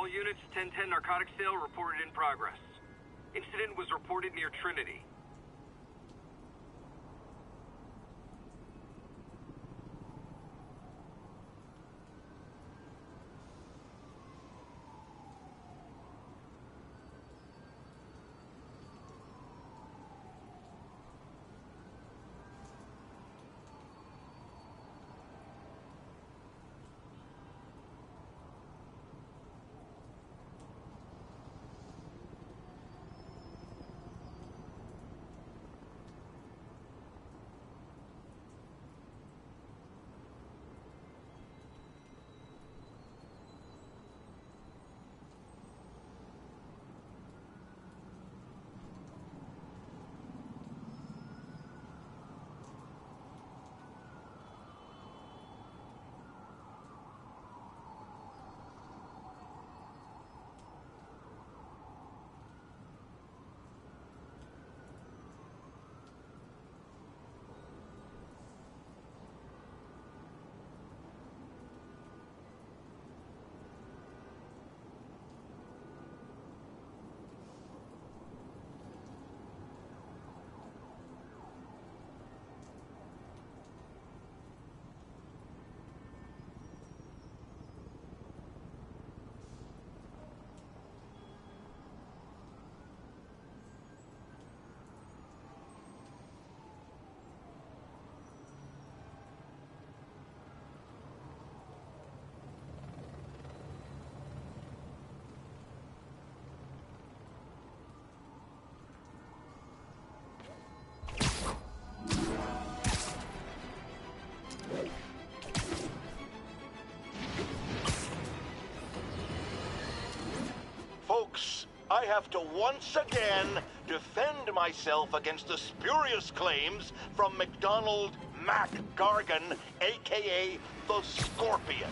All units, 1010 narcotics sale reported in progress. Incident was reported near Trinity. Folks, I have to once again defend myself against the spurious claims from McDonald Mac Gargan, aka the Scorpion.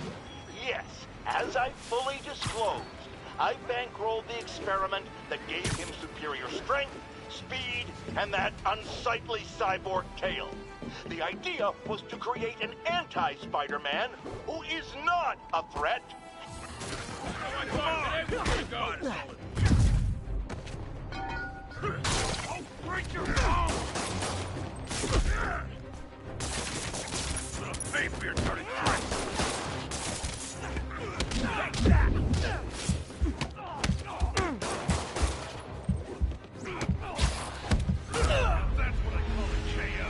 Yes, as I fully disclosed, I bankrolled the experiment that gave him superior strength, speed, and that unsightly cyborg tail. The idea was to create an anti-Spider-Man who is not a threat. Oh, break your phone! Pay for your dirty tricks! Take that! That's what I call a KO.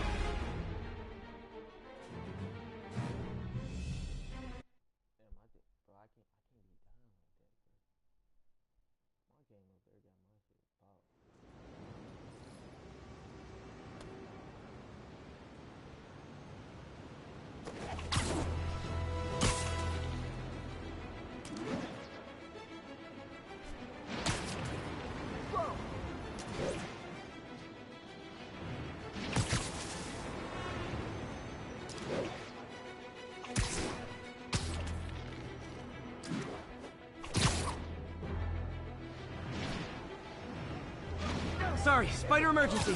Sorry, spider emergency.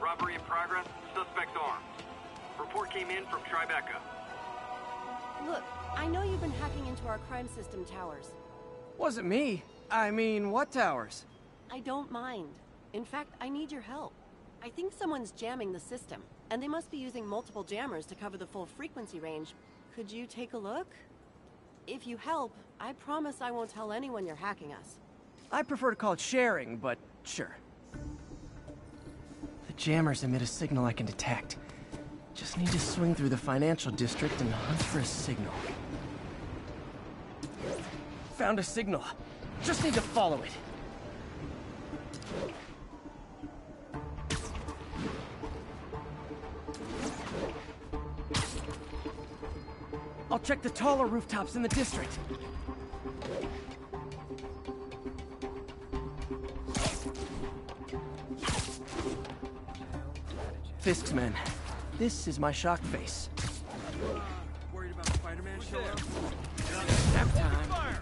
Robbery in progress. Suspect armed. Report came in from Tribeca. Look, I know you've been hacking into our crime system towers. Wasn't me. I mean, what towers? I don't mind. In fact, I need your help. I think someone's jamming the system, and they must be using multiple jammers to cover the full frequency range. Could you take a look? If you help, I promise I won't tell anyone you're hacking us. I prefer to call it sharing, but sure. The jammers emit a signal I can detect. Just need to swing through the financial district and hunt for a signal. Found a signal. Just need to follow it. I'll check the taller rooftops in the district. Fisk's men. This is my shock face. Worried about Spider-Man showing up? Nap time.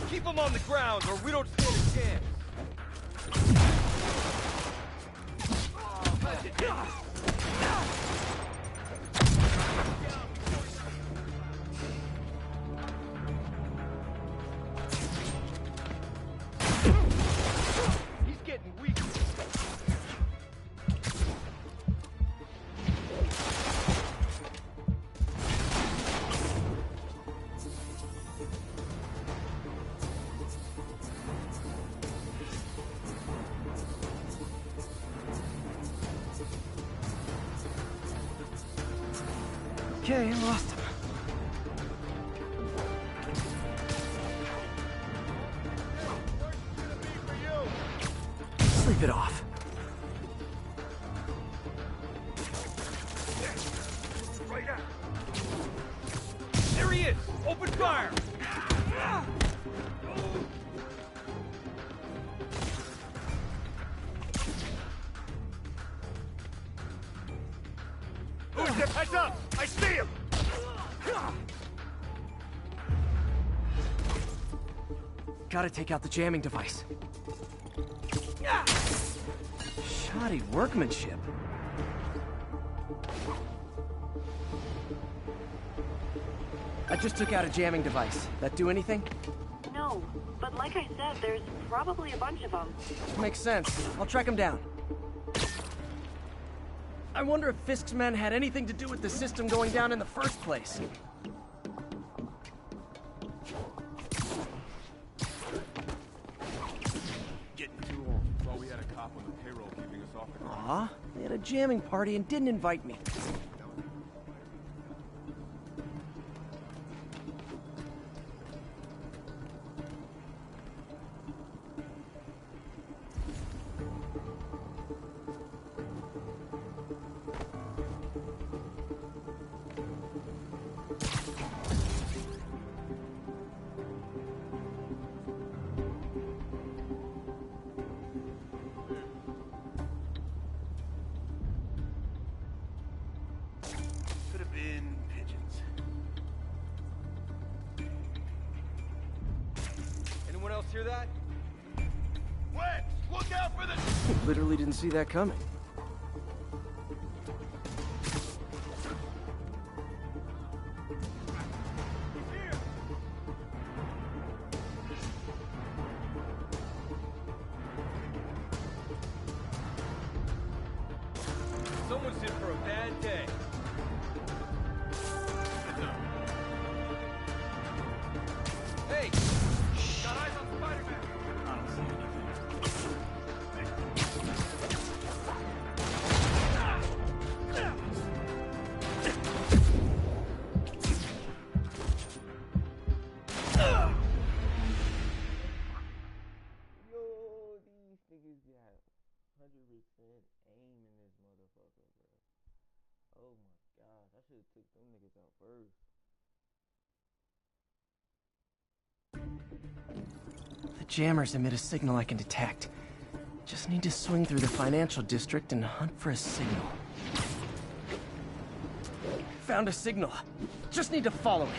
Keep him on the ground or we don't stand a chance. Okay, lost him. Sleep it off. Right out. There he is! Open fire! Heads up! I see him! Gotta take out the jamming device. Shoddy workmanship. I just took out a jamming device. That do anything? No, but like I said, there's probably a bunch of them. Makes sense. I'll track him down. I wonder if Fisk's men had anything to do with the system going down in the first place. Getting too old. Thought we had a cop on the payroll keeping us off the ground. Aw, they had a jamming party and didn't invite me. Could have been pigeons. Anyone else hear that? Wes, look out for the... Literally didn't see that coming. Someone's in for a bad day. Hey! Got eyes on Spider-Man! I don't see anything. Yo, these niggas got 100% aim in this motherfucker, bro. Oh my gosh, I should've took them niggas out first. The jammers emit a signal I can detect. Just need to swing through the financial district and hunt for a signal. Found a signal. Just need to follow it.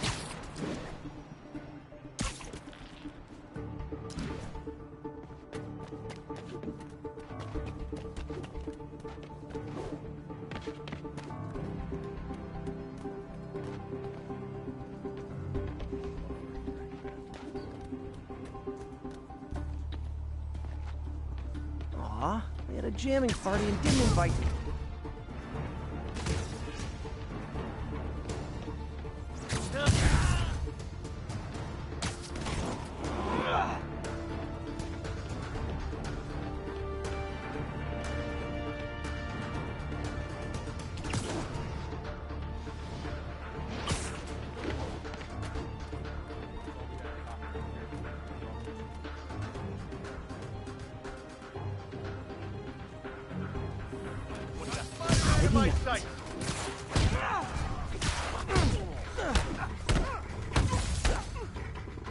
Aw, they had a jamming party and didn't invite me. My sight!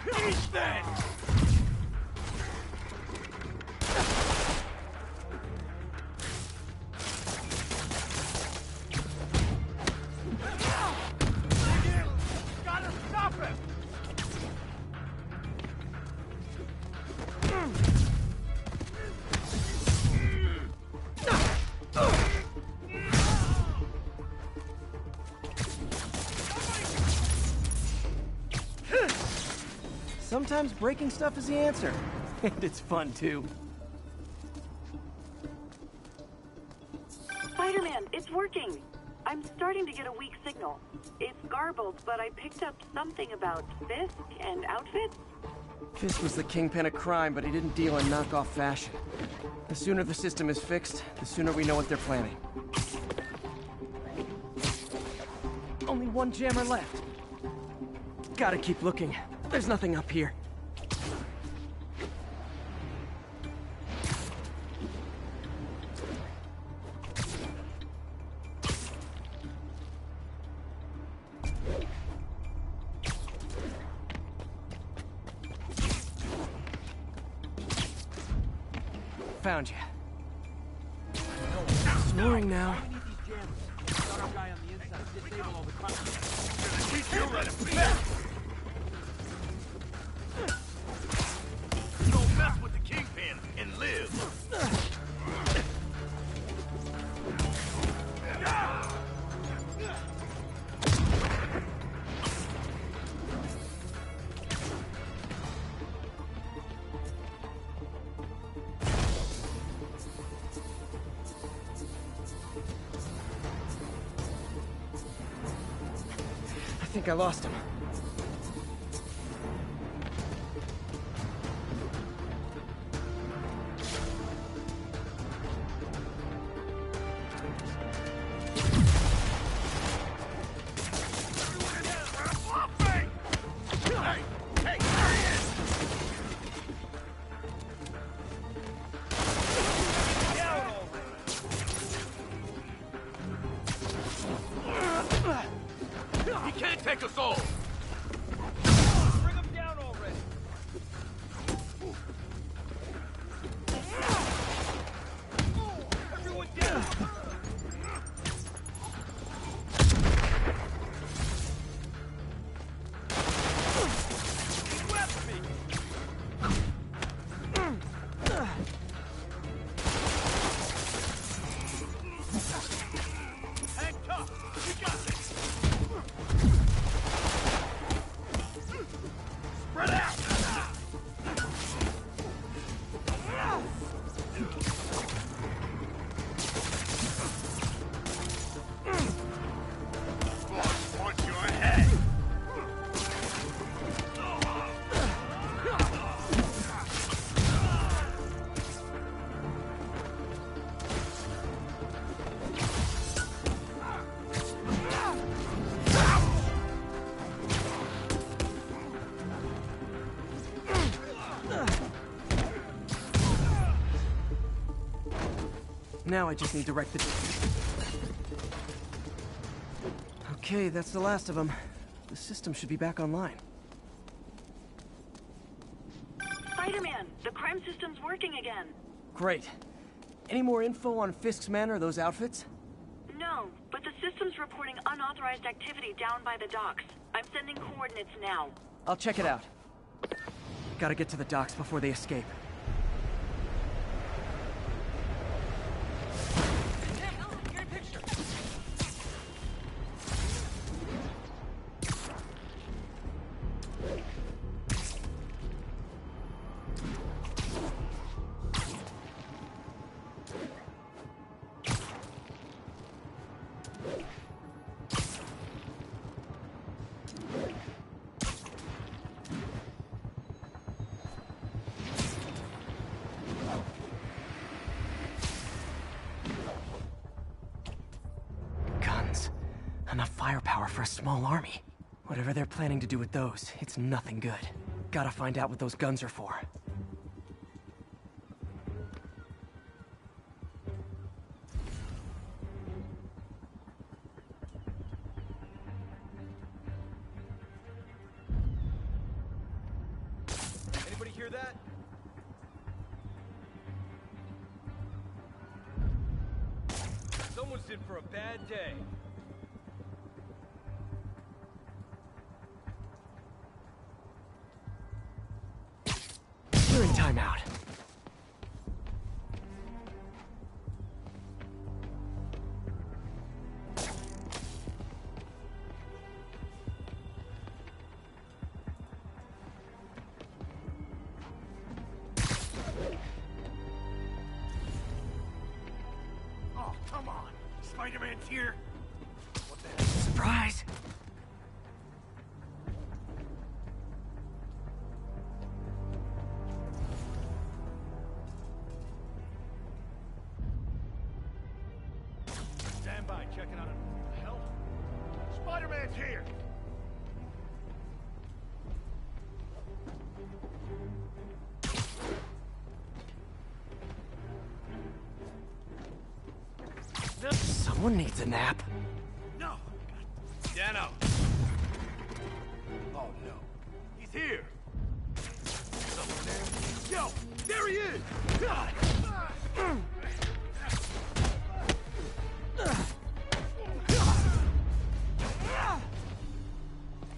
Eat that! Gotta stop him! Sometimes breaking stuff is the answer. And it's fun, too. Spider-Man, it's working. I'm starting to get a weak signal. It's garbled, but I picked up something about Fisk and outfits. Fisk was the kingpin of crime, but he didn't deal in knockoff fashion. The sooner the system is fixed, the sooner we know what they're planning. Only one jammer left. Gotta keep looking. There's nothing up here. Found you. Snoring now. Don't mess with the Kingpin and live. I think I lost him. He can't take us all. Bring him down already. Everyone down. He left me. Hang tough. We got this. Spread out! Watch your head! Now I just need to wreck the... Okay, that's the last of them. The system should be back online. Spider-Man, the crime system's working again. Great. Any more info on Fisk's men or those outfits? No, but the system's reporting unauthorized activity down by the docks. I'm sending coordinates now. I'll check it out. Gotta get to the docks before they escape. Enough firepower for a small army. Whatever they're planning to do with those, it's nothing good. Gotta find out what those guns are for. Anybody hear that? Someone's in for a bad day. You're in timeout. Oh, come on. Spider-Man's here. What the hell? Surprise! Stand by, checking on him. What the hell? Spider-Man's here! Someone needs a nap. No! Dano! Oh no. He's here! Someone there? Yo! There he is!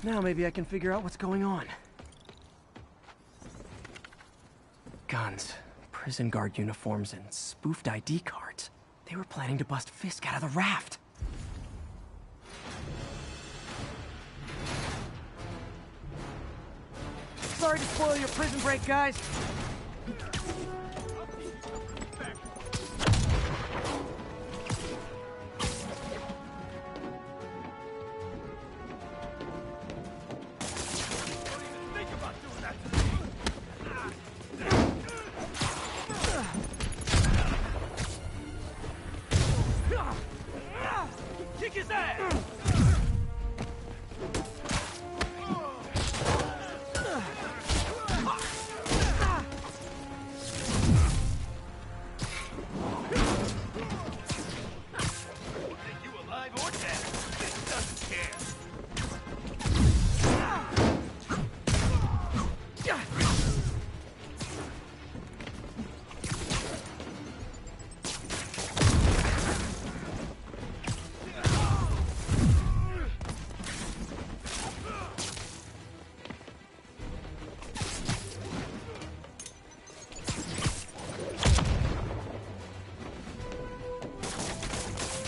Now maybe I can figure out what's going on. Guns, prison guard uniforms, and spoofed ID cards. They were planning to bust Fisk out of the raft. Sorry to spoil your prison break, guys. Kick his ass! Think you alive or dead? This doesn't care.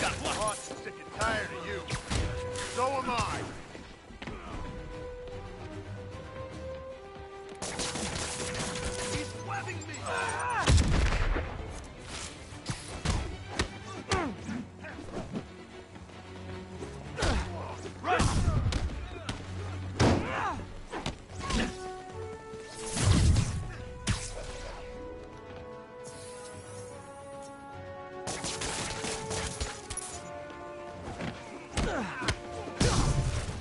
Got one. Boss is sick and tired of you. So am I. He's webbing me! Run!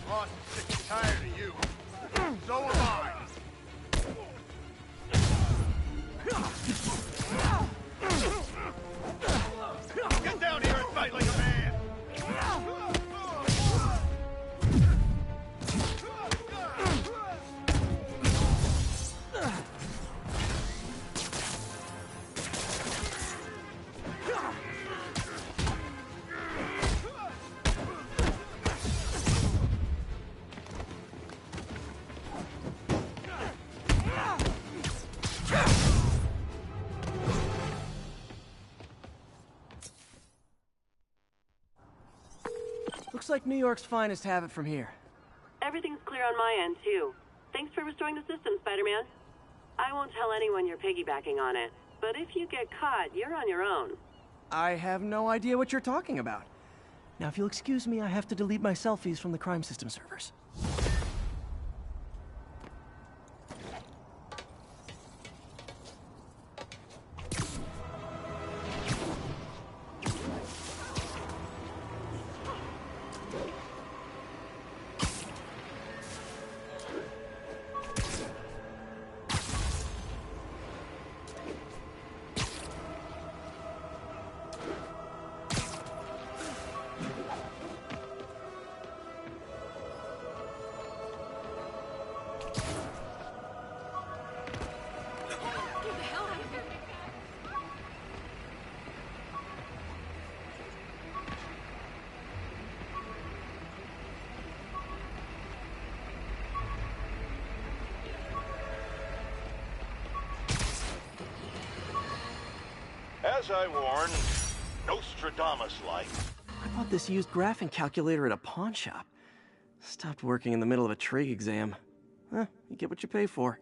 Boss is sick and tired of you. So am I. Get down here and fight like a man! Looks like New York's finest have it from here. Everything's clear on my end, too. Thanks for restoring the system, Spider-Man. I won't tell anyone you're piggybacking on it, but if you get caught, you're on your own. I have no idea what you're talking about. Now, if you'll excuse me, I have to delete my selfies from the crime system servers. As I warned, Nostradamus-like. I bought this used graphing calculator at a pawn shop. Stopped working in the middle of a trig exam. Huh, you get what you pay for.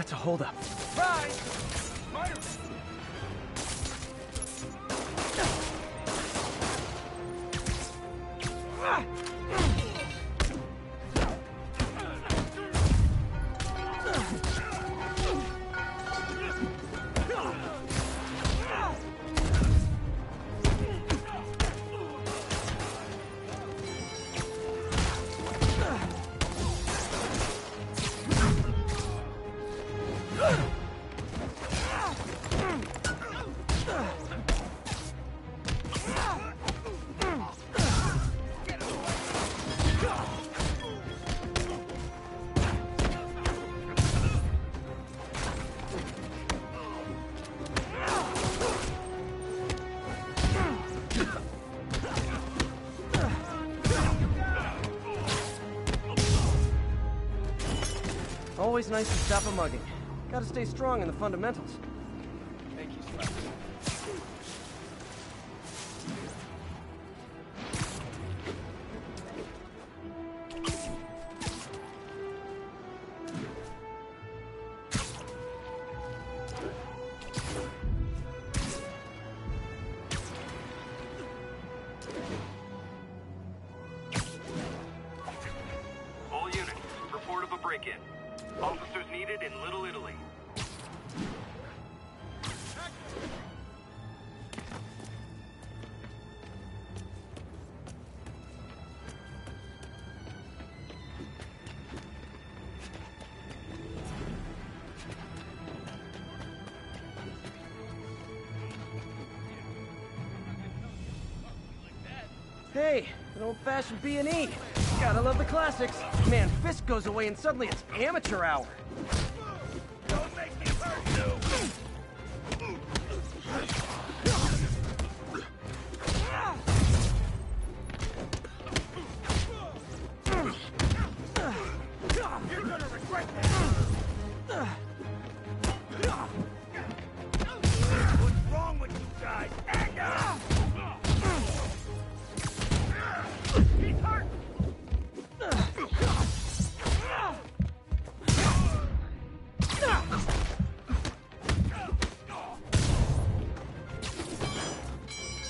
That's a holdup. Rise! Fire! Always nice to stop a mugging. Gotta stay strong in the fundamentals. Thank you, Slack. All units, report of a break-in. Officers needed in Little Italy. Hey, an old-fashioned B&E. Gotta love the classics. Man, Fisk goes away and suddenly it's amateur hour. Don't make me hurt you! You're gonna regret that! What's wrong with you guys? Anger! He's hurt!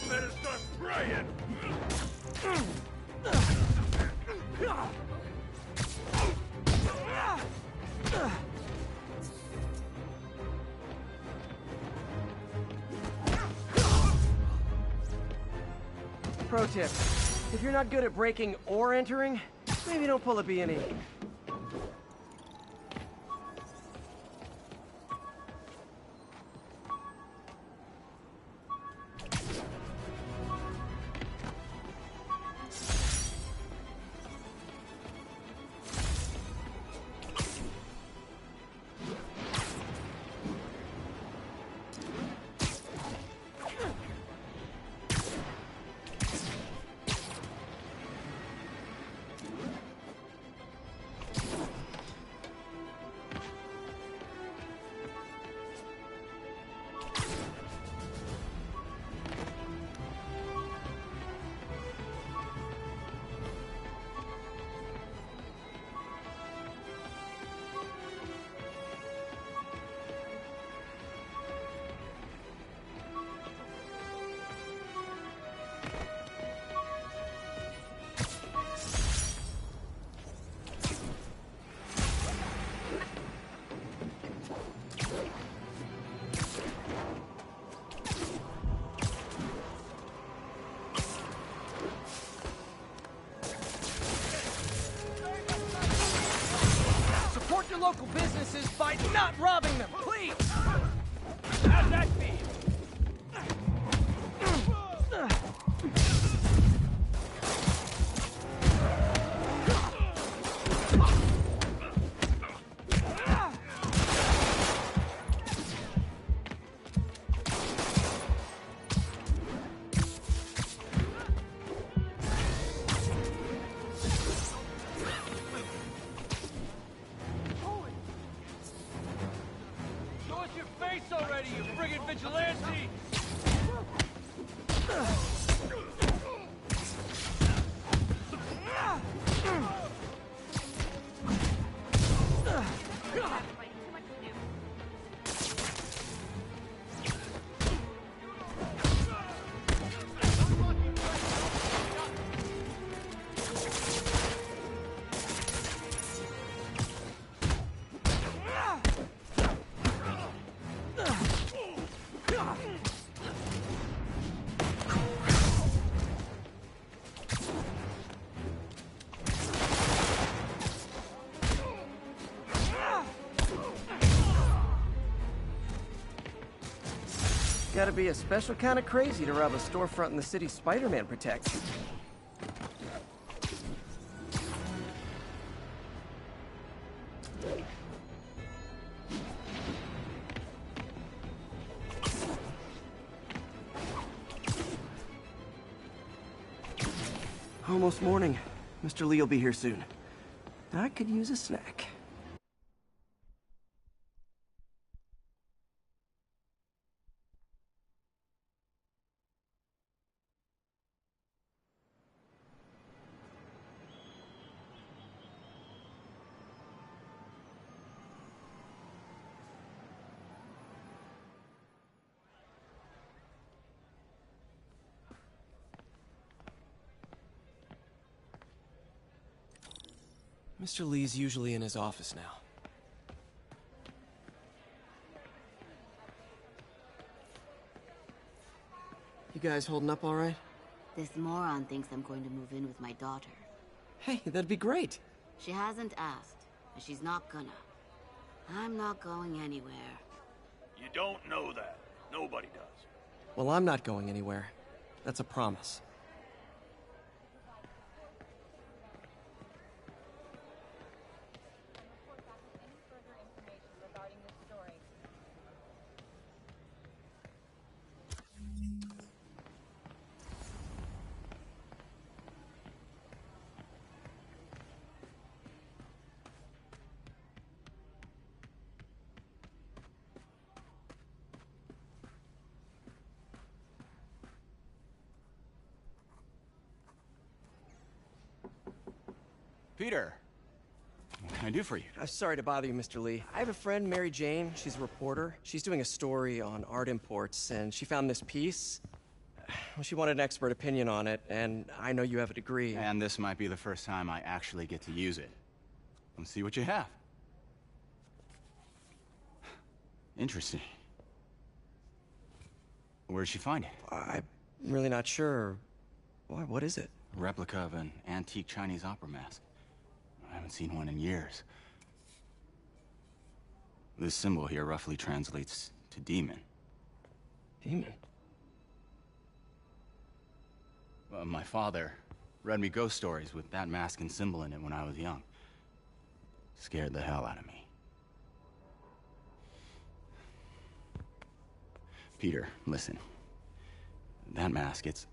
Better start spraying! Pro tip. If you're not good at breaking or entering, maybe don't pull a B&E. Support your local businesses by not robbing them, please! How's that feel? Show us your face already, you friggin' vigilante! Gotta be a special kind of crazy to rob a storefront in the city Spider-Man protects. Almost morning. Mr. Lee will be here soon. I could use a snack. Mr. Lee's usually in his office now. You guys holding up all right? This moron thinks I'm going to move in with my daughter. Hey, that'd be great. She hasn't asked, and she's not gonna. I'm not going anywhere. You don't know that. Nobody does. Well, I'm not going anywhere. That's a promise. Peter, what can I do for you? Sorry to bother you, Mr. Lee. I have a friend, Mary Jane. She's a reporter. She's doing a story on art imports, and she found this piece. Well, she wanted an expert opinion on it, and I know you have a degree. And this might be the first time I actually get to use it. Let's see what you have. Interesting. Where'd she find it? I'm really not sure. Why, what is it? A replica of an antique Chinese opera mask. I haven't seen one in years. This symbol here roughly translates to demon. Demon? My father read me ghost stories with that mask and symbol in it when I was young. Scared the hell out of me. Peter, listen. That mask, it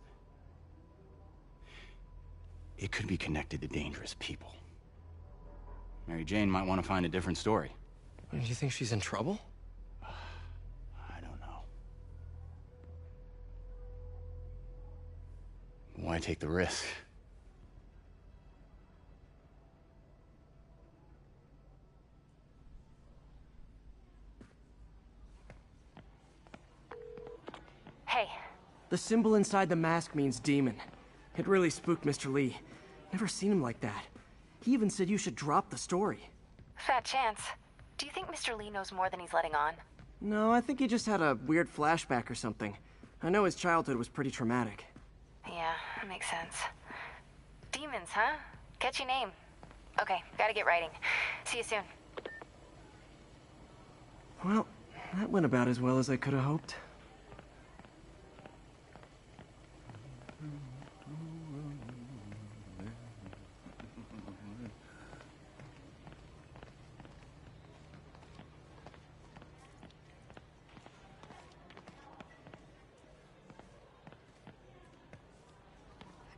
could be connected to dangerous people. Mary Jane might want to find a different story. Do you think she's in trouble? I don't know. Why take the risk? Hey. The symbol inside the mask means demon. It really spooked Mr. Lee. Never seen him like that. He even said you should drop the story. Fat chance. Do you think Mr. Lee knows more than he's letting on? No, I think he just had a weird flashback or something. I know his childhood was pretty traumatic. Yeah, that makes sense. Demons, huh? Catchy name. Okay, gotta get writing. See you soon. Well, that went about as well as I could have hoped.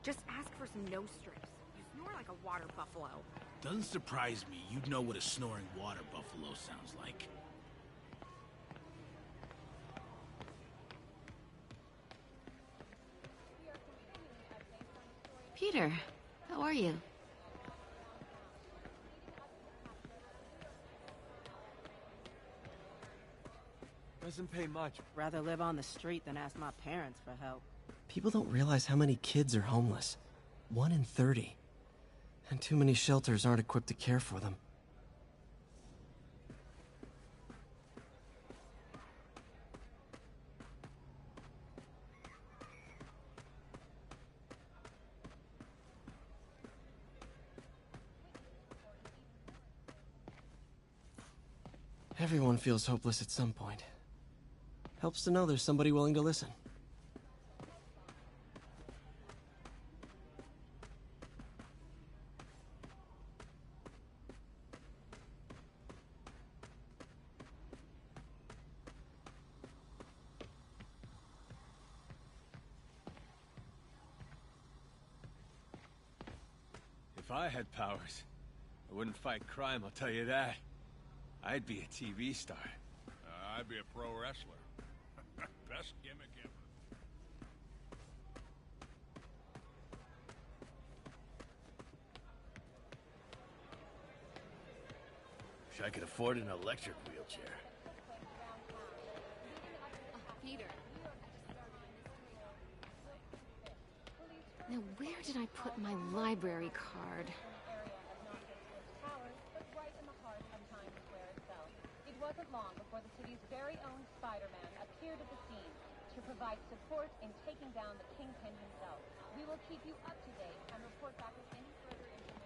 Just ask for some nose strips. You snore like a water buffalo. Doesn't surprise me. You'd know what a snoring water buffalo sounds like. Peter, how are you? Doesn't pay much. Rather live on the street than ask my parents for help. People don't realize how many kids are homeless. 1 in 30. And too many shelters aren't equipped to care for them. Everyone feels hopeless at some point. Helps to know there's somebody willing to listen. If I had powers, I wouldn't fight crime, I'll tell you that. I'd be a TV star. I'd be a pro wrestler. Best gimmick ever. Wish I could afford an electric wheelchair. Peter. Now, where did I put my library card? It wasn't long before the city's very own Spider-Man appeared at the scene to provide support in taking down the Kingpin himself. We will keep you up to date and report back with any further information.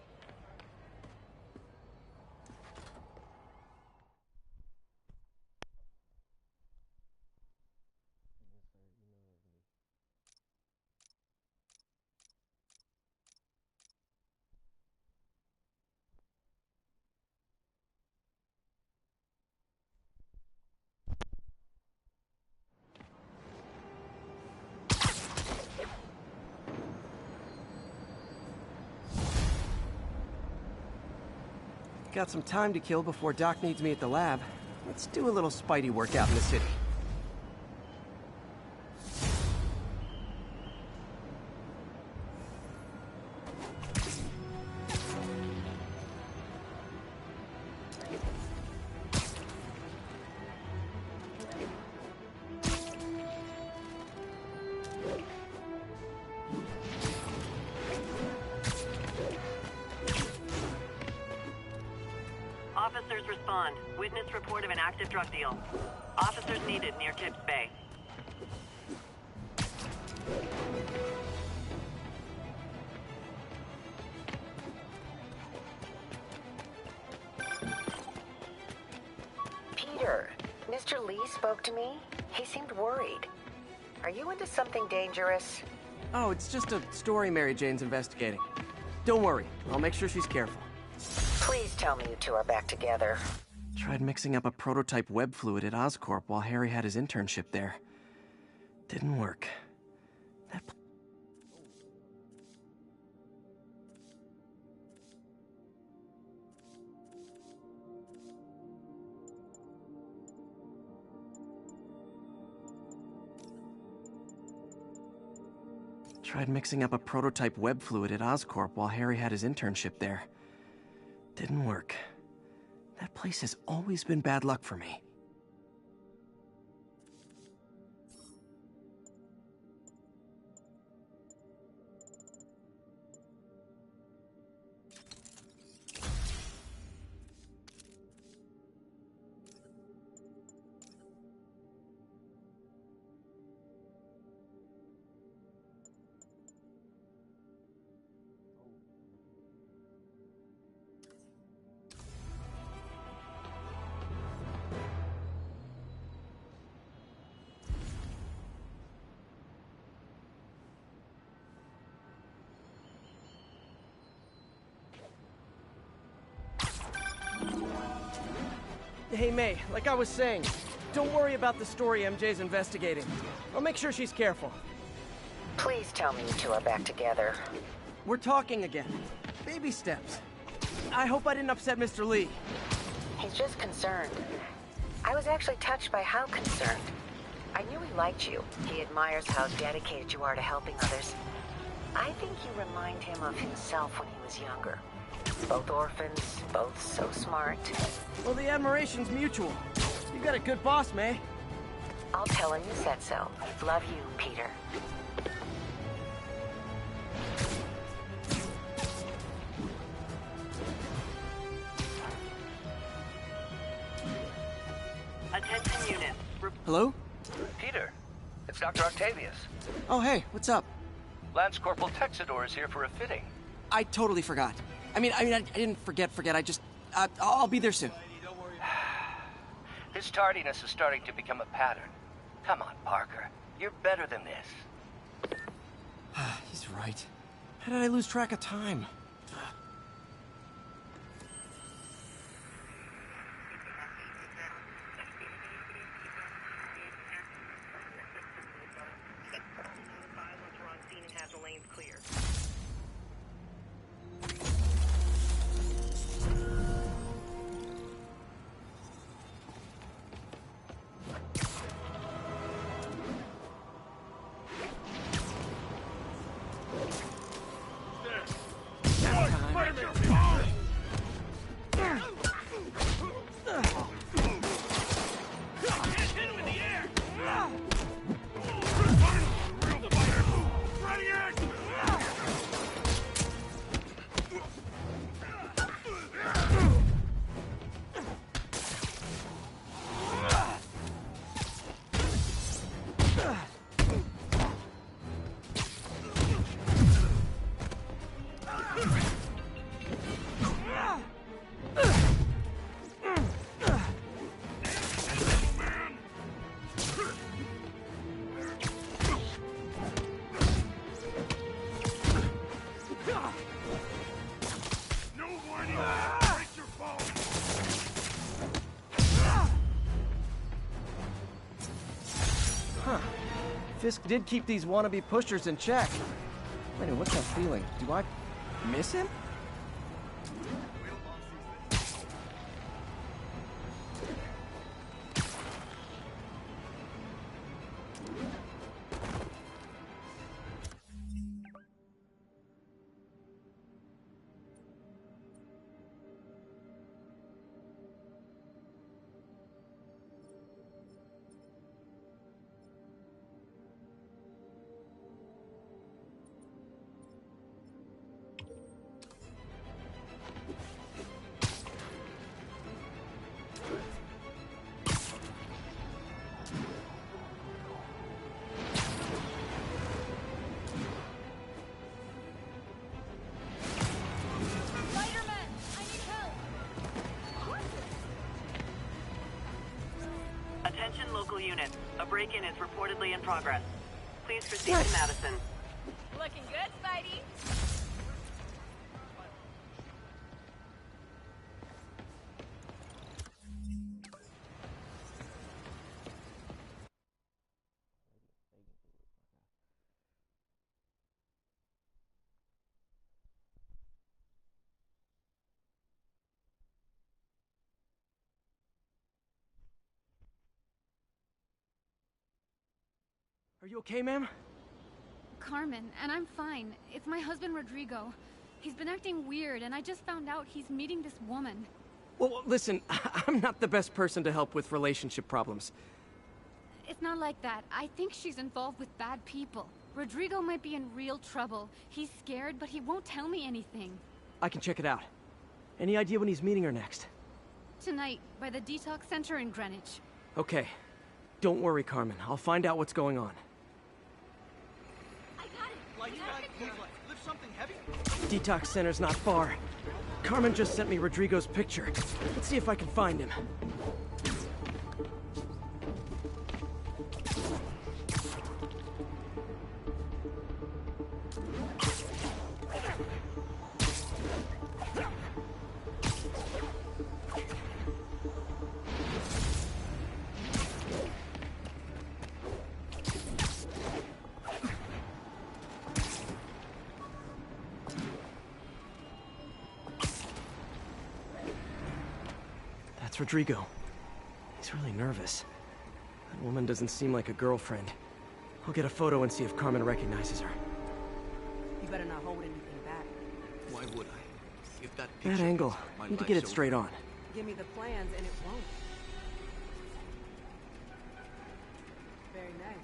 Got some time to kill before Doc needs me at the lab. Let's do a little Spidey workout in the city. Officers respond. Witness report of an active drug deal. Officers needed near Tips Bay. Peter, Mr. Lee spoke to me. He seemed worried. Are you into something dangerous? Oh, it's just a story Mary Jane's investigating. Don't worry, I'll make sure she's careful. Please tell me you two are back together. Tried mixing up a prototype web fluid at Oscorp while Harry had his internship there. Didn't work. Tried mixing up a prototype web fluid at Oscorp while Harry had his internship there. Didn't work. That place has always been bad luck for me. Hey, May, like I was saying, don't worry about the story MJ's investigating. I'll make sure she's careful. Please tell me you two are back together. We're talking again. Baby steps. I hope I didn't upset Mr. Lee. He's just concerned. I was actually touched by how concerned. I knew he liked you. He admires how dedicated you are to helping others. I think you remind him of himself when he was younger. Both orphans, both so smart. Well, the admiration's mutual. You got a good boss, May. I'll tell him you said so. Love you, Peter. Attention units. Hello? Peter, it's Dr. Octavius. Oh, hey, what's up? Lance Corporal Texador is here for a fitting. I totally forgot. I didn't forget. I just... I'll be there soon. His tardiness is starting to become a pattern. Come on, Parker. You're better than this. He's right. How did I lose track of time? Fisk did keep these wannabe pushers in check. Wait, what's that feeling? Do I miss him? Attention local units. A break-in is reportedly in progress. Please proceed to Madison. Looking good, Spidey. Are you okay, ma'am? Carmen, and I'm fine. It's my husband, Rodrigo. He's been acting weird, and I just found out he's meeting this woman. Well, listen, I'm not the best person to help with relationship problems. It's not like that. I think she's involved with bad people. Rodrigo might be in real trouble. He's scared, but he won't tell me anything. I can check it out. Any idea when he's meeting her next? Tonight, by the detox center in Greenwich. Okay. Don't worry, Carmen. I'll find out what's going on. Lift something heavy? Detox center's not far. Carmen just sent me Rodrigo's picture. Let's see if I can find him. That's Rodrigo. He's really nervous. That woman doesn't seem like a girlfriend. I'll get a photo and see if Carmen recognizes her. You better not hold anything back. Why would I? If that That angle. Need to get it straight on. Give me the plans and it won't. Very nice.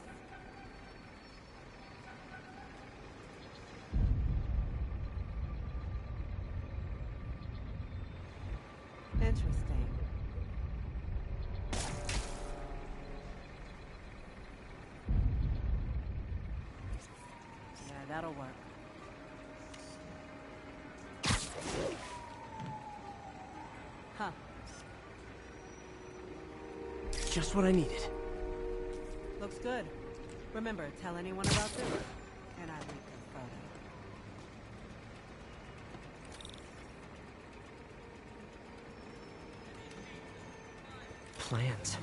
Interesting. Yeah, that'll work. Huh. Just what I needed. Looks good. Remember, tell anyone about this, and I leave this photo. Plans.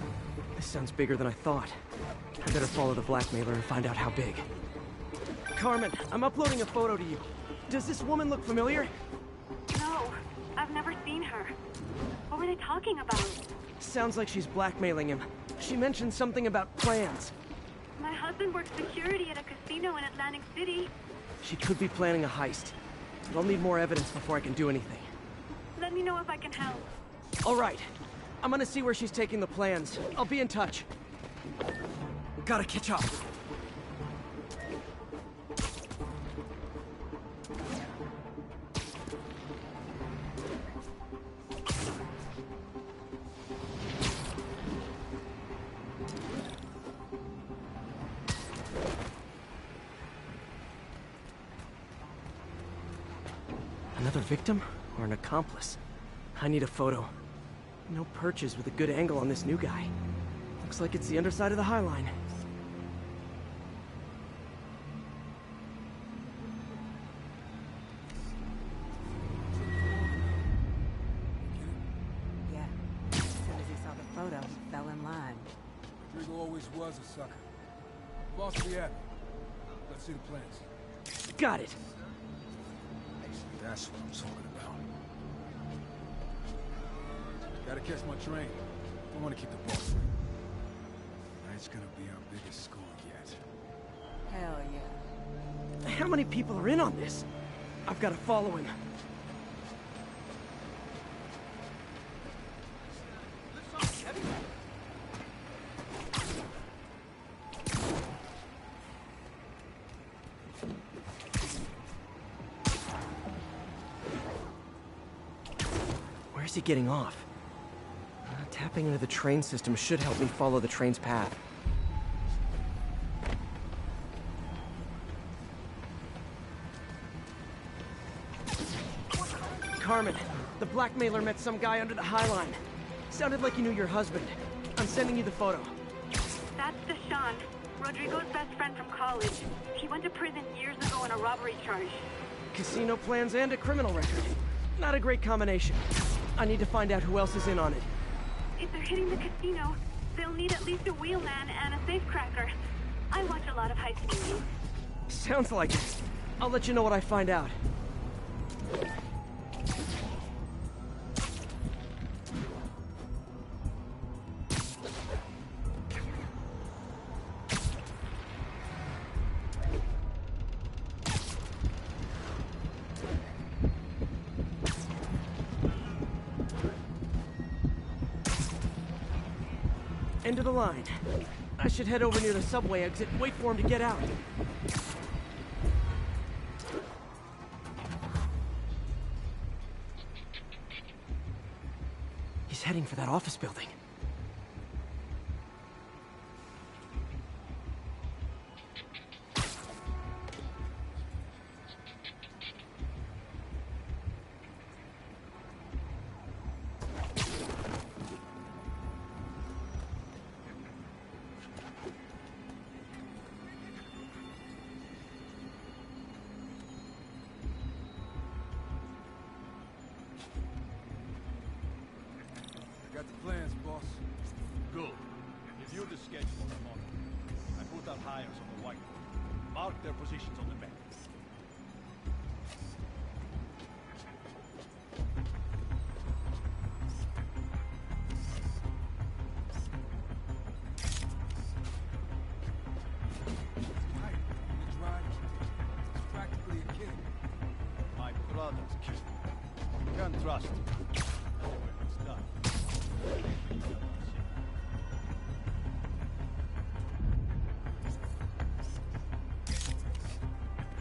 This sounds bigger than I thought. I better follow the blackmailer and find out how big. Carmen, I'm uploading a photo to you. Does this woman look familiar? No, I've never seen her. What were they talking about? Sounds like she's blackmailing him. She mentioned something about plans. My husband works security at a casino in Atlantic City. She could be planning a heist. But I'll need more evidence before I can do anything. Let me know if I can help. All right. I'm gonna see where she's taking the plans. I'll be in touch. Gotta catch up. Another victim or an accomplice? I need a photo. No perches with a good angle on this new guy. Looks like it's the underside of the High Line. Yeah. As soon as he saw the photo, he fell in line. Rodrigo always was a sucker. Boss will be happy. Let's see the plans. Got it. That's what I'm talking about. Gotta catch my train. Don't want to keep the boss. Tonight's gonna be our biggest score yet. Hell yeah. How many people are in on this? I've got to follow him. Where's he getting off? Tapping into the train system should help me follow the train's path. Carmen, the blackmailer met some guy under the High Line. Sounded like he knew your husband. I'm sending you the photo. That's Deshaun, Rodrigo's best friend from college. He went to prison years ago on a robbery charge. Casino plans and a criminal record. Not a great combination. I need to find out who else is in on it. If they're hitting the casino, they'll need at least a wheelman and a safecracker. I watch a lot of heist movies. Sounds like it. I'll let you know what I find out. End of the line. I should head over near the subway exit and wait for him to get out. He's heading for that office building. Got the plans, boss. Good. Review the schedule on the model. I put out hires on the whiteboard. Mark their positions on the map. Practically a kid. My brother's kid. You can't trust him. Anyway, it's done.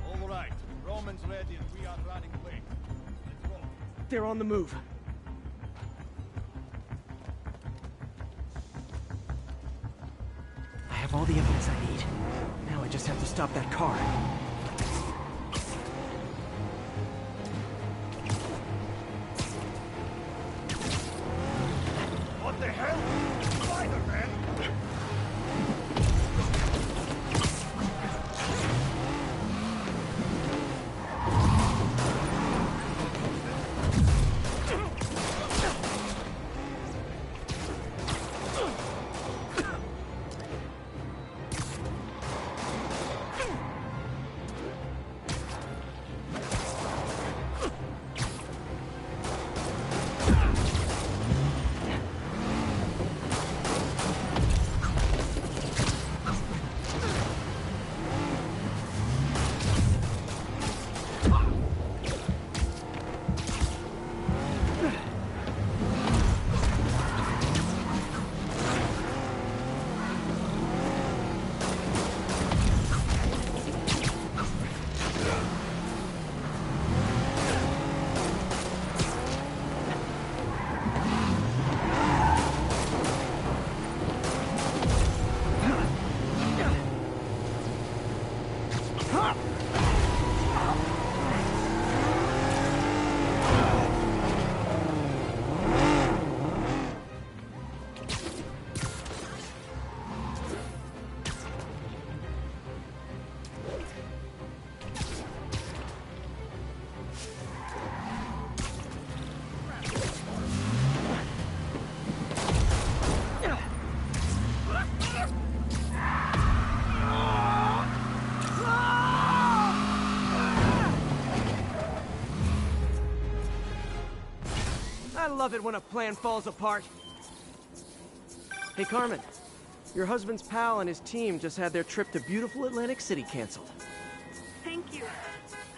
All right, Roman's ready and we are running late. Let's roll. They're on the move. I have all the evidence I need. Now I just have to stop that car. What the hell? Spider-Man! I love it when a plan falls apart. Hey, Carmen. Your husband's pal and his team just had their trip to beautiful Atlantic City canceled. Thank you.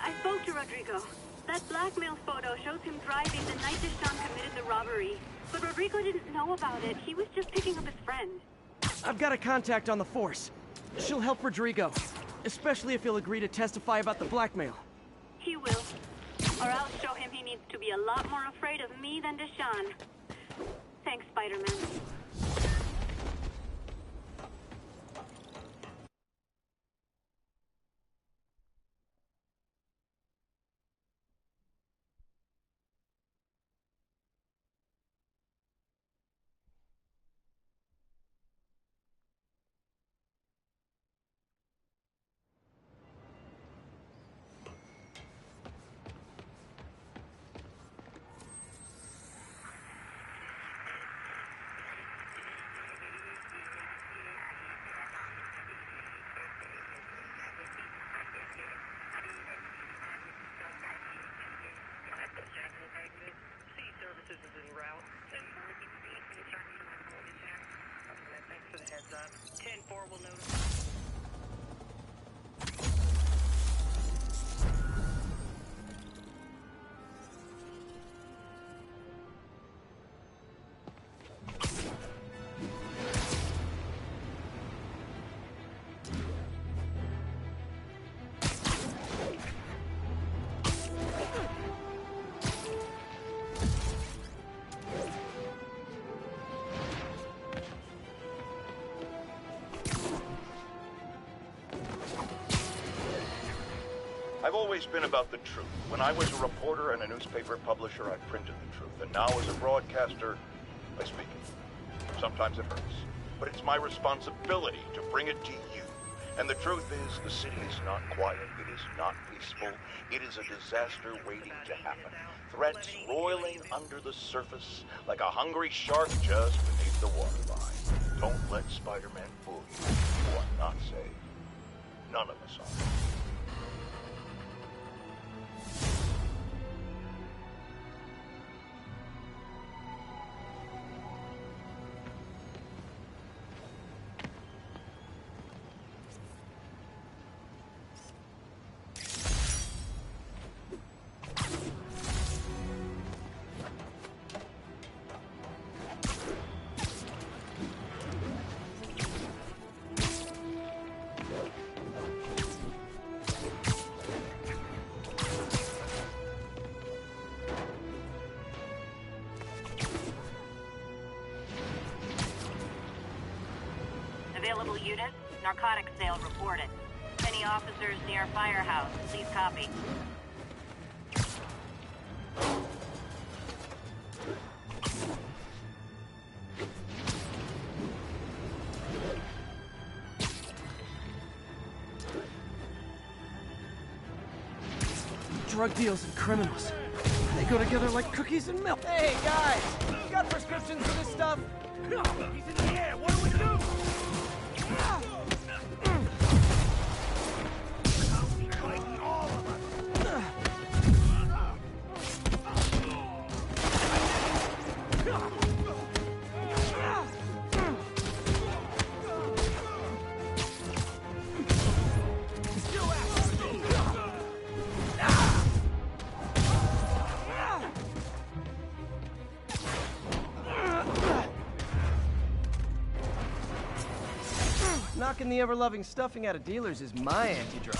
I spoke to Rodrigo. That blackmail photo shows him driving the night Deshaun committed the robbery. But Rodrigo didn't know about it. He was just picking up his friend. I've got a contact on the force. She'll help Rodrigo, especially if he'll agree to testify about the blackmail. He will. Or I'll show him he needs to be a lot more afraid of me than Deshaun. Thanks, Spider-Man. I've always been about the truth. When I was a reporter and a newspaper publisher, I printed the truth. And now as a broadcaster, I speak it. Sometimes it hurts. But it's my responsibility to bring it to you. And the truth is, the city is not quiet. It is not peaceful. It is a disaster waiting to happen. Threats roiling under the surface like a hungry shark just beneath the waterline. Don't let Spider-Man fool you. You are not safe. None of us are. Available units, narcotics sale reported. Any officers near Firehouse, please copy. Drug deals and criminals. They go together like cookies and milk. Hey, guys! You got prescriptions for this stuff? He's in the air! What do we do? Knocking the ever-loving stuffing out of dealers is my anti-drug.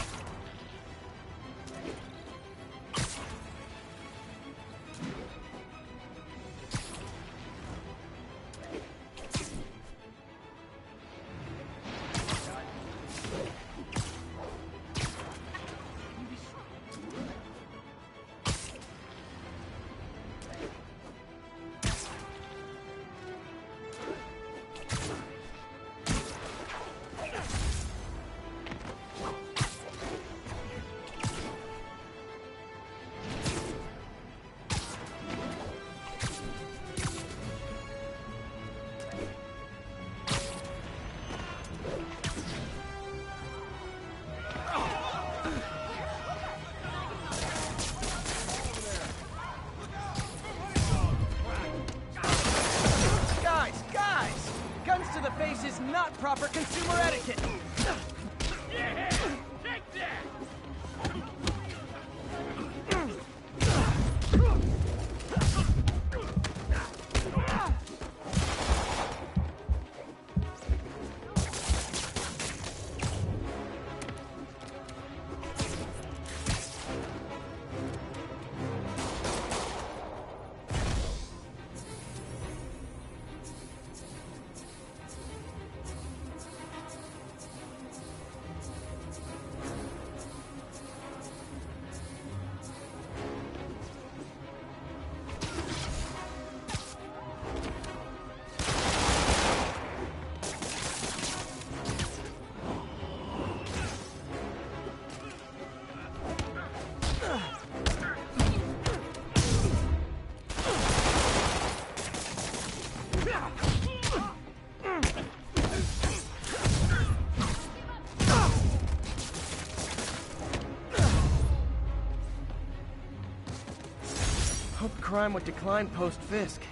Hoped crime would decline post-Fisk.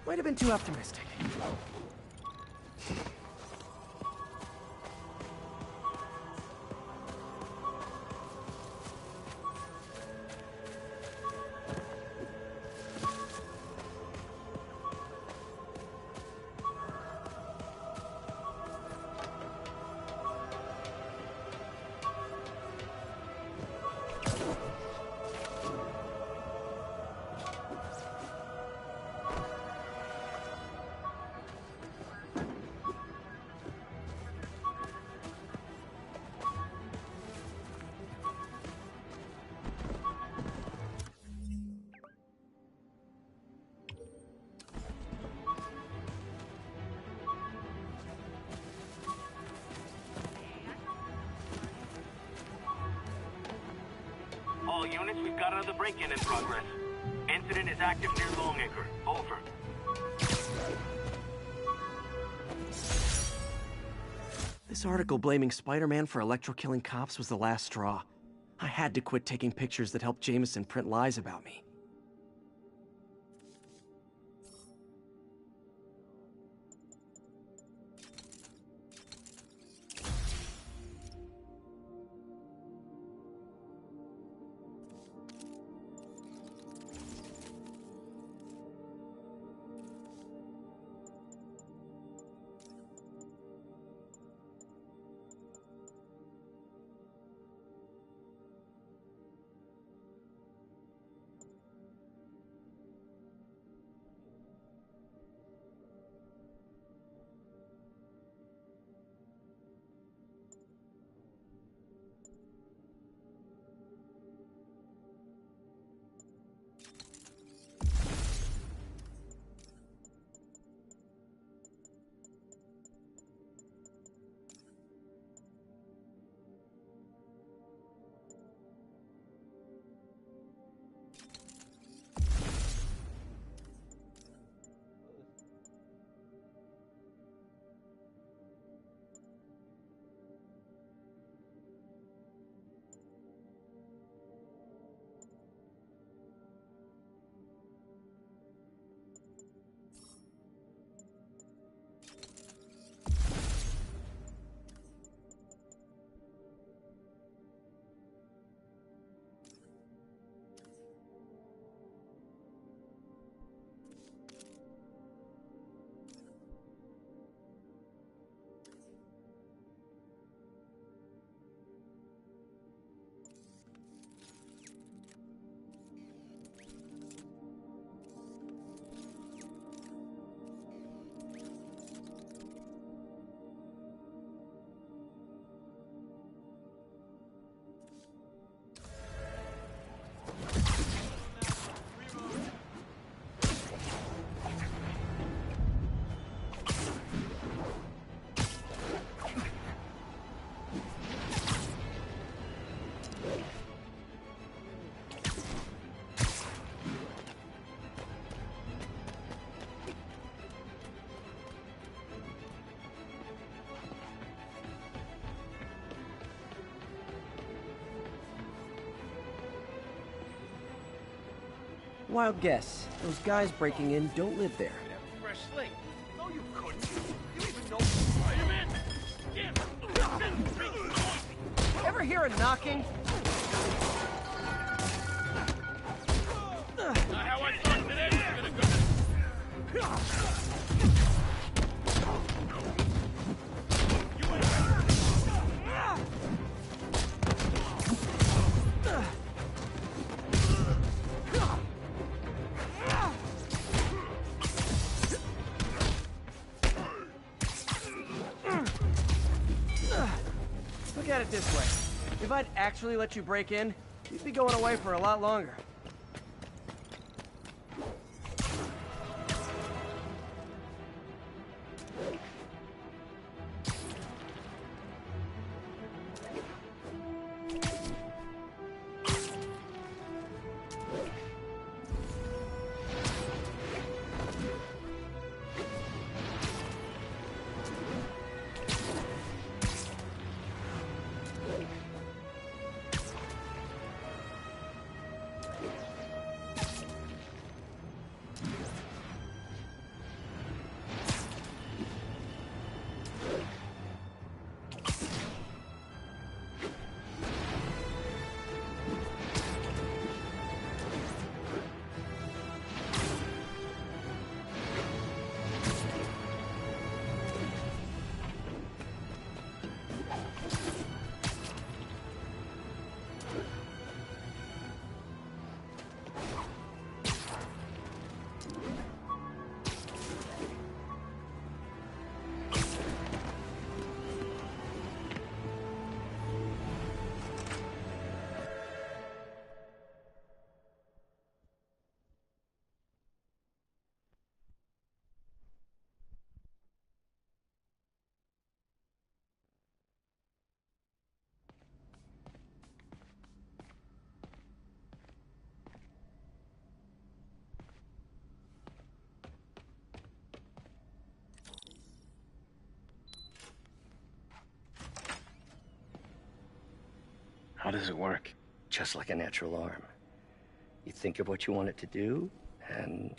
Might have been too optimistic. All units, we've got another break-in in progress. Incident is active near Longacre. Over. This article blaming Spider-Man for electro-killing cops was the last straw. I had to quit taking pictures that helped Jameson print lies about me. Wild guess. Those guys breaking in don't live there. Fresh slate. No, you couldn't. You even know Spider-Man? Damn. Ever hear a knocking? Not how I thought today was gonna go. Look at it this way. If I'd actually let you break in, you'd be going away for a lot longer. How does it work? Just like a natural arm. You think of what you want it to do, and...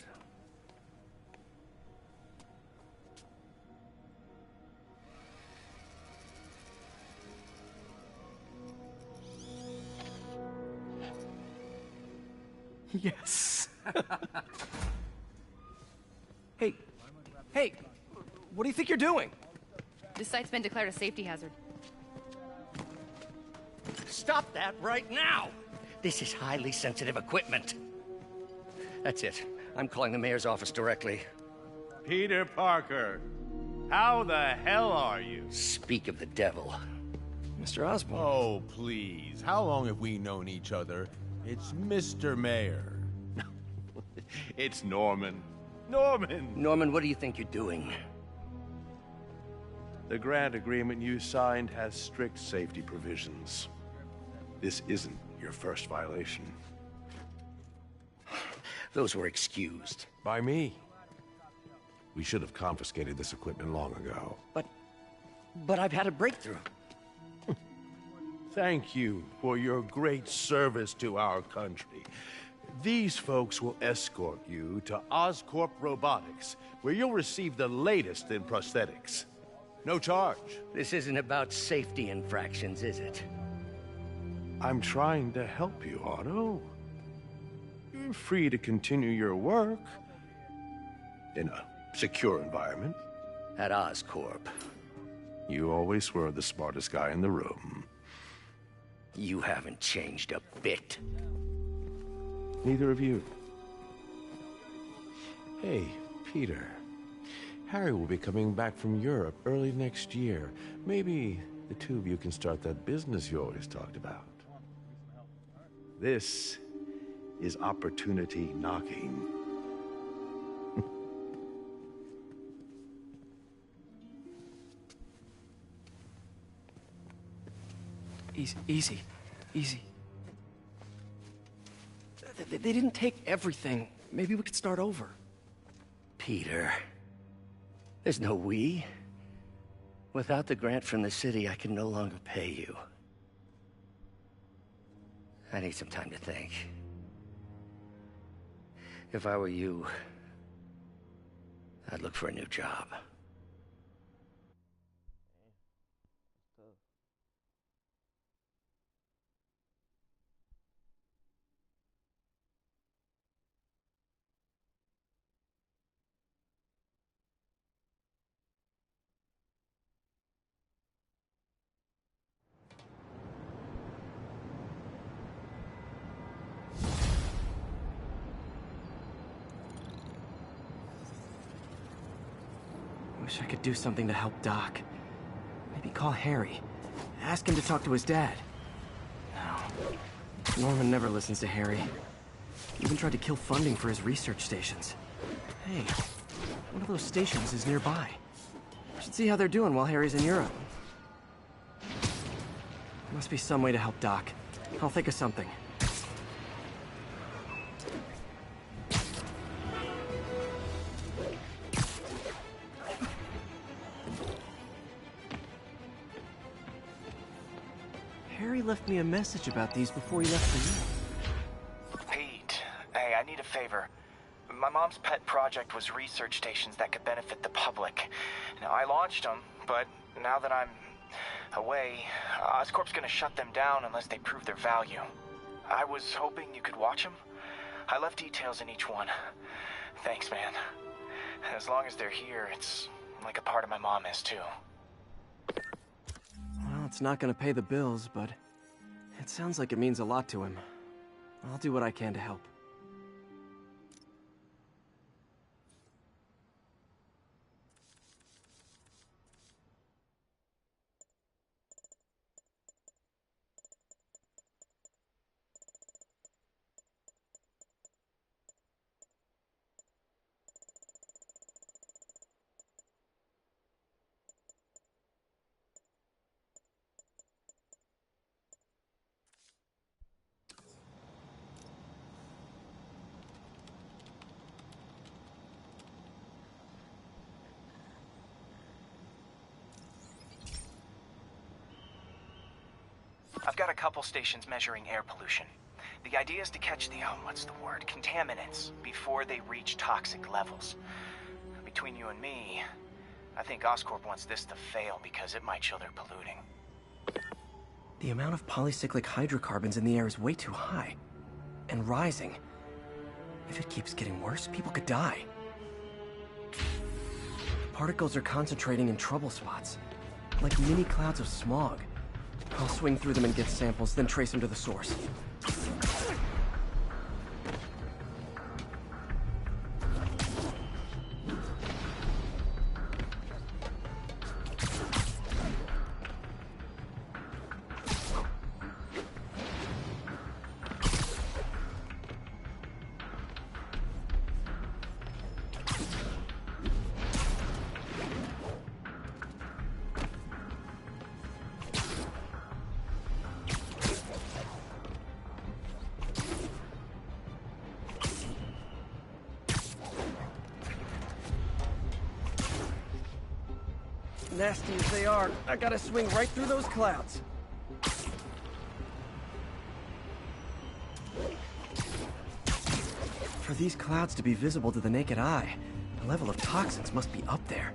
Yes. Hey, hey, what do you think you're doing? This site's been declared a safety hazard. Stop that right now! This is highly sensitive equipment. That's it. I'm calling the mayor's office directly. Peter Parker, how the hell are you? Speak of the devil. Mr. Osborn. Oh, please. How long have we known each other? It's Mr. Mayor. It's Norman. Norman! Norman, what do you think you're doing? The grant agreement you signed has strict safety provisions. This isn't your first violation. Those were excused. By me. We should have confiscated this equipment long ago. But I've had a breakthrough. Thank you for your great service to our country. These folks will escort you to Oscorp Robotics, where you'll receive the latest in prosthetics. No charge. This isn't about safety infractions, is it? I'm trying to help you, Otto. You're free to continue your work in a secure environment. At Oscorp. You always were the smartest guy in the room. You haven't changed a bit. Neither of you. Hey, Peter. Harry will be coming back from Europe early next year. Maybe the two of you can start that business you always talked about. This is opportunity knocking. Easy. They didn't take everything. Maybe we could start over. Peter, there's no we. Without the grant from the city, I can no longer pay you. I need some time to think. If I were you, I'd look for a new job. Wish I could do something to help Doc. Maybe call Harry. Ask him to talk to his dad. No. Norman never listens to Harry. He even tried to kill funding for his research stations. Hey, one of those stations is nearby. I should see how they're doing while Harry's in Europe. There must be some way to help Doc. I'll think of something. Harry left me a message about these before he left for you. Pete, hey, I need a favor. My mom's pet project was research stations that could benefit the public. Now, I launched them, but now that I'm away, Oscorp's gonna shut them down unless they prove their value. I was hoping you could watch them. I left details in each one. Thanks, man. As long as they're here, it's like a part of my mom is, too. Well, it's not gonna pay the bills, but it sounds like it means a lot to him. I'll do what I can to help. I've got a couple stations measuring air pollution. The idea is to catch the, contaminants before they reach toxic levels. Between you and me, I think Oscorp wants this to fail because it might show they're polluting. The amount of polycyclic hydrocarbons in the air is way too high. And rising. If it keeps getting worse, people could die. Particles are concentrating in trouble spots, like mini clouds of smog. I'll swing through them and get samples, then trace them to the source. Nasty as they are, I gotta swing right through those clouds. For these clouds to be visible to the naked eye, the level of toxins must be up there.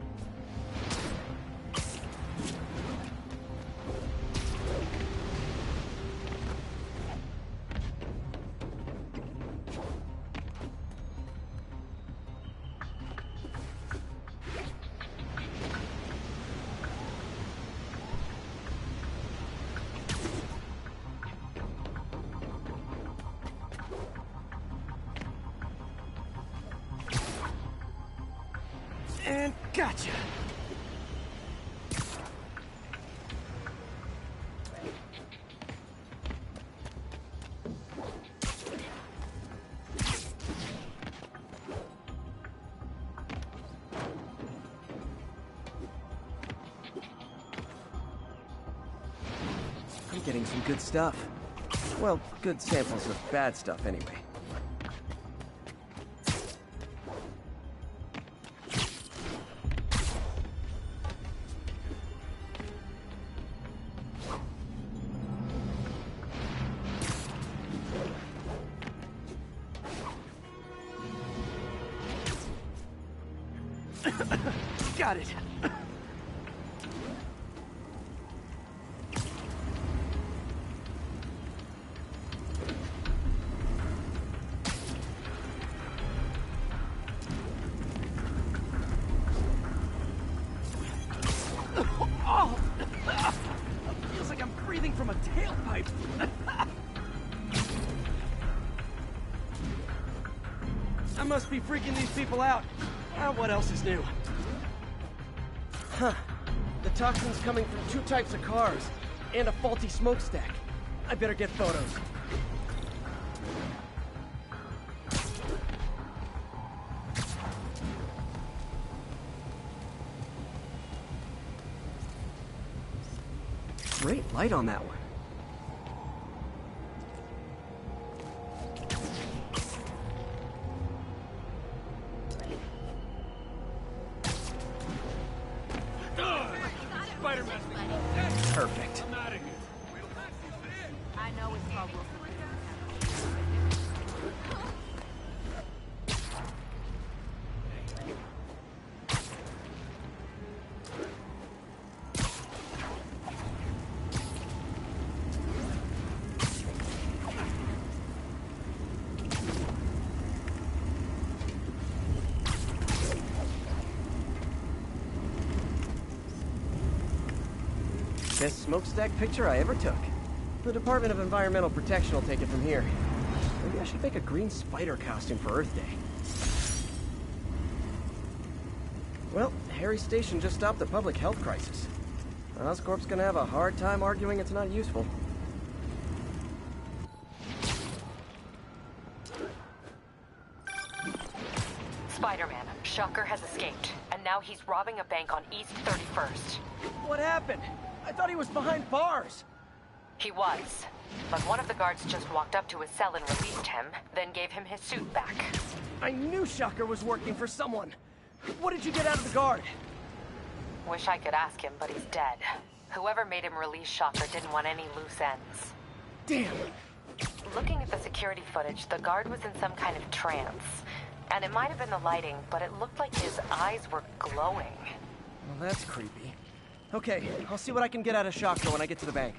And gotcha! I'm getting some good stuff. Well, good samples of bad stuff anyway. Got it. Oh! Feels like I'm breathing from a tailpipe. I must be freaking these people out. What else is new? Huh. The toxin's coming from 2 types of cars, and a faulty smokestack. I better get photos. Great light on that one. Perfect. I know it's trouble. Best smokestack picture I ever took. The Department of Environmental Protection will take it from here. Maybe I should make a green spider costume for Earth Day. Well, Harry Station just stopped the public health crisis. Oscorp's gonna have a hard time arguing it's not useful. Spider-Man, Shocker has escaped, and now he's robbing a bank on East 31st. What happened? I thought he was behind bars. He was, but one of the guards just walked up to his cell and released him, then gave him his suit back. I knew Shocker was working for someone. What did you get out of the guard? Wish I could ask him, but he's dead. Whoever made him release Shocker didn't want any loose ends. Damn! Looking at the security footage, the guard was in some kind of trance. And it might have been the lighting, but it looked like his eyes were glowing. Well, that's creepy. Okay, I'll see what I can get out of Shocker when I get to the bank.